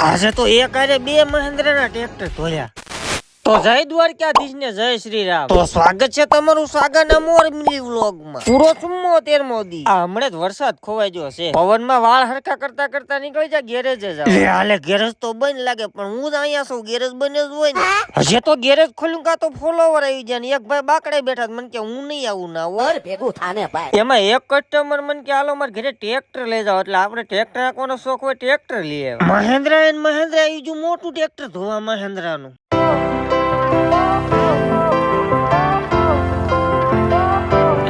આજે તો એક આરે બે મહેન્દ્રના ટ્રેક્ટર ધોયા. તો જય દ્વારકાધીશ ને જય શ્રી રામ. તો સ્વાગત છે તમારું સાગાના મોર મિલી વ્લોગમાં. પૂરો 74મો દી. આ હમણાં જ વરસાદ ખોવાઈ ગયો છે. પવનમાં વાળ હરખા કરતા કરતા નીકળી જા ગેરેજ જ આવ. હાલે ગેરેજ તો બંધ લાગે પણ હું જ અહીંયા છું. ગેરેજ બંધ જ હોય ને. હજી તો ગેરેજ ખોલ્યું કા તો ફોલોવર આવી જાય ને એક ભાઈ બાકડે બેઠા મને કે હું નહીં આવું ના હોય ભેગું થાને ભાઈ. એમાં એક કસ્ટમર મને કે હાલો મારે ઘરે ટ્રેક્ટર લઈ જાવ એટલે આપણે ટ્રેક્ટર રાખવાનો શોખ હોય ટ્રેક્ટર લઈ આવ્યા. મહેન્દ્રા એ જો મોટું ટ્રેક્ટર ધોવા મહેન્દ્રાનું.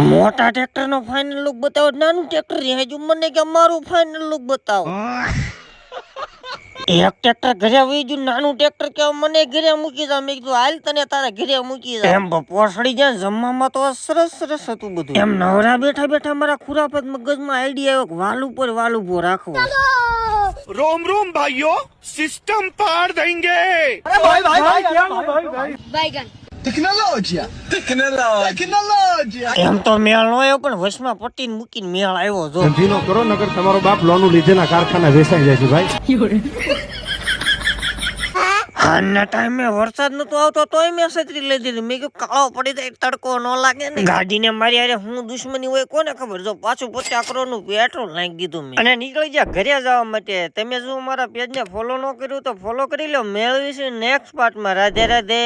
મોટા ટ્રેક્ટર નો ફાઇનલ લુક બતાવો. નાનું ટ્રેક્ટર હજુ મને કે મારું ફાઇનલ લુક બતાવો. એક ટ્રેક્ટર ઘરે આવી ગયું. નાનું ટ્રેક્ટર કે મને ઘરે મૂકી જા. મેં કીધું હાલ તને તારા ઘરે મૂકી જા. એમ બપોર સડી જાય જમવામાં તો સરસ સરસ હતું બધું. એમ નવરા બેઠા બેઠા મારા ખુરાપત મગજમાં આઈડિયા આવ્યો વાલ ઉભો રાખવો. रोम रोम भाइयों सिस्टम पार देंगे। अरे भाई बैगन टेक्नोलॉजी એમ તો મેળ નો આવ્યો પણ વચમાં પટ્ટી મૂકીને મેળ આવ્યો જો. ધંધીનો કરો નગર તમારો બાપ લોન લીધેલા કારખાના વેચાઈ જાય છે ભાઈ. હાલના ટાઈમે વરસાદ નતો આવતો તોય મેં છત્રી લઈ દીધી. મેં કીધું કાળો પડી જાય તડકો ન લાગે ને. ગાડીને મારી હારે હું દુશ્મની હોય કોને ખબર. જો પાછું 50 કરોડનું પેટ્રોલ નાખી દીધું મેં અને નીકળી જા ઘરે જવા માટે. તમે જો મારા પેજને ફોલો ન કર્યું તો ફોલો કરી લો. મેળવીશું નેક્સ્ટ પાર્ટમાં. રાધે રાધે.